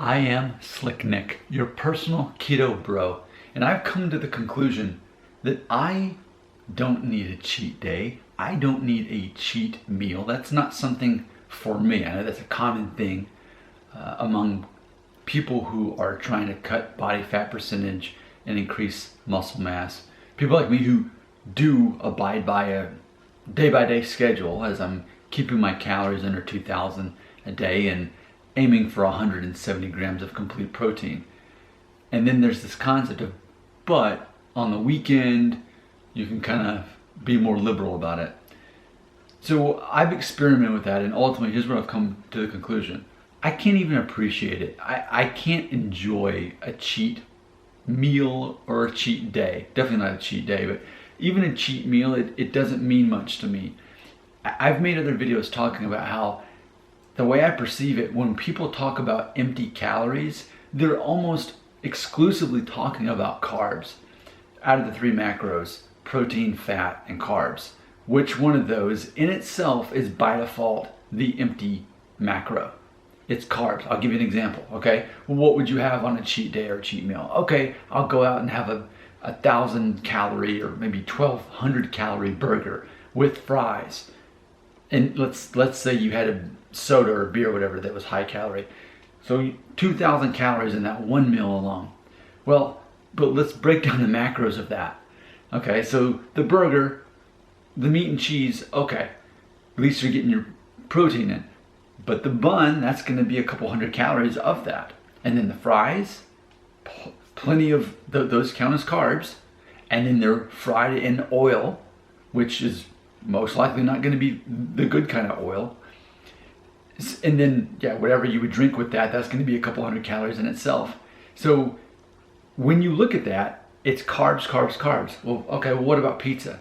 I am Slick Nick, your personal keto bro, and I've come to the conclusion that I don't need a cheat day. I don't need a cheat meal. That's not something for me. I know that's a common thing among people who are trying to cut body fat percentage and increase muscle mass. People like me who do abide by a day-by-day schedule, as I'm keeping my calories under 2,000 a day and aiming for 170 grams of complete protein. And then there's this concept of, but on the weekend, you can kind of be more liberal about it. So I've experimented with that, and ultimately, here's where I've come to the conclusion. I can't even appreciate it. I can't enjoy a cheat meal or a cheat day. Definitely not a cheat day, but even a cheat meal, it doesn't mean much to me. I've made other videos talking about how the way I perceive it, when people talk about empty calories, they're almost exclusively talking about carbs. Out of the three macros, protein, fat, and carbs, which one of those in itself is by default the empty macro? It's carbs. I'll give you an example, okay? Well, what would you have on a cheat day or a cheat meal? Okay, I'll go out and have a 1,000 calorie or maybe 1,200 calorie burger with fries. And let's say you had a soda or beer or whatever that was high calorie. So 2,000 calories in that one meal alone. Well, but let's break down the macros of that. Okay, so the burger, the meat and cheese, okay, at least you're getting your protein in. But the bun, that's going to be a couple hundred calories of that. And then the fries, plenty of those count as carbs. And then they're fried in oil, which is most likely not going to be the good kind of oil. And then, yeah, whatever you would drink with that, that's going to be a couple hundred calories in itself. So when you look at that, it's carbs, carbs, carbs. Well, okay, well, what about pizza?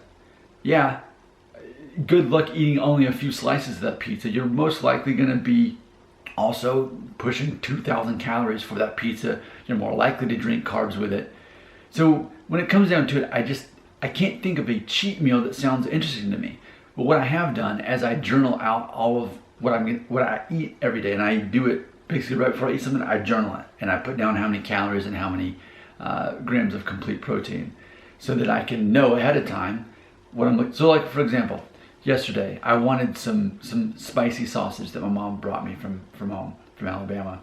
Yeah, good luck eating only a few slices of that pizza. You're most likely going to be also pushing 2,000 calories for that pizza. You're more likely to drink carbs with it. So when it comes down to it, I can't think of a cheat meal that sounds interesting to me. But what I have done, as I journal out all of what I eat every day, and I do it basically right before I eat something, I journal it, and I put down how many calories and how many grams of complete protein, so that I can know ahead of time what I'm looking. So, like for example, yesterday I wanted some spicy sausage that my mom brought me from home, from Alabama,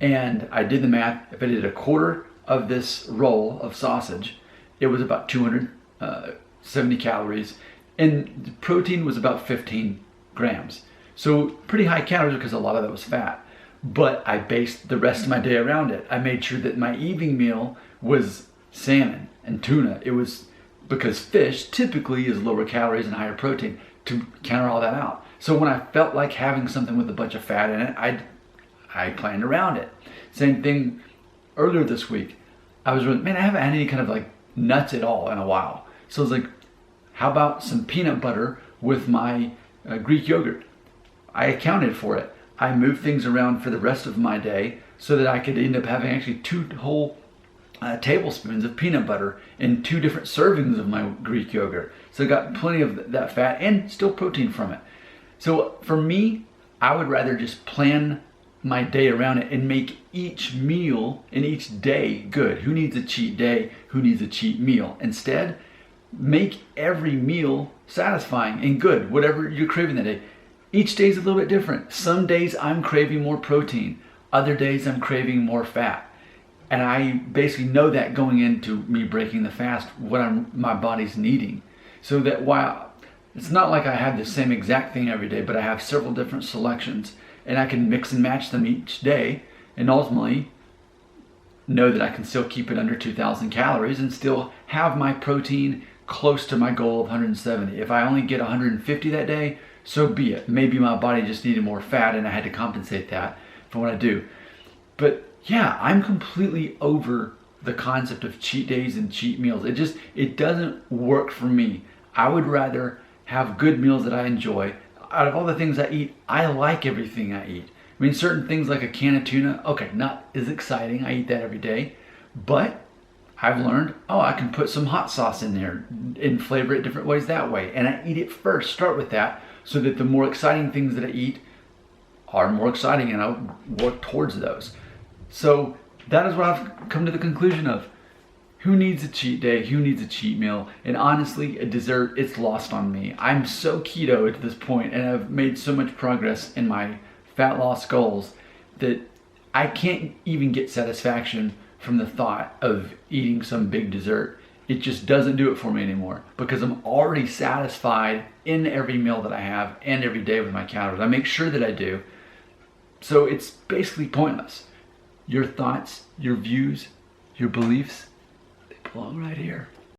and I did the math. If I did a quarter of this roll of sausage, it was about 270 calories, and the protein was about 15 grams. So pretty high calories because a lot of that was fat. But I based the rest of my day around it. I made sure that my evening meal was salmon and tuna. It was because fish typically is lower calories and higher protein, to counter all that out. So when I felt like having something with a bunch of fat in it, I planned around it. Same thing earlier this week. I haven't had any kind of like nuts at all in a while. So I was like, how about some peanut butter with my Greek yogurt? I accounted for it. I moved things around for the rest of my day so that I could end up having actually 2 whole tablespoons of peanut butter and 2 different servings of my Greek yogurt. So I got plenty of that fat and still protein from it. So for me, I would rather just plan my day around it and make each meal and each day good. Who needs a cheat day? Who needs a cheat meal? Instead, make every meal satisfying and good, whatever you're craving that day. Each day is a little bit different. Some days I'm craving more protein. Other days I'm craving more fat. And I basically know that going into me breaking the fast, what my body's needing. So that while it's not like I have the same exact thing every day, but I have several different selections, and I can mix and match them each day, and ultimately know that I can still keep it under 2,000 calories and still have my protein close to my goal of 170. If I only get 150 that day, so be it. Maybe my body just needed more fat and I had to compensate that for what I do. But yeah, I'm completely over the concept of cheat days and cheat meals. It doesn't work for me. I would rather have good meals that I enjoy. Out of all the things I eat, I like everything I eat. I mean, certain things like a can of tuna, okay, not as exciting. I eat that every day. But I've learned, I can put some hot sauce in there and flavor it different ways that way. And I eat it first, start with that, so that the more exciting things that I eat are more exciting, and I'll work towards those. So that is what I've come to the conclusion of. Who needs a cheat day? Who needs a cheat meal? And honestly, a dessert, it's lost on me. I'm so keto at this point, and I've made so much progress in my fat loss goals that I can't even get satisfaction from the thought of eating some big dessert. It just doesn't do it for me anymore because I'm already satisfied in every meal that I have and every day with my calories. I make sure that I do. So it's basically pointless. Your thoughts, your views, your beliefs, they belong right here.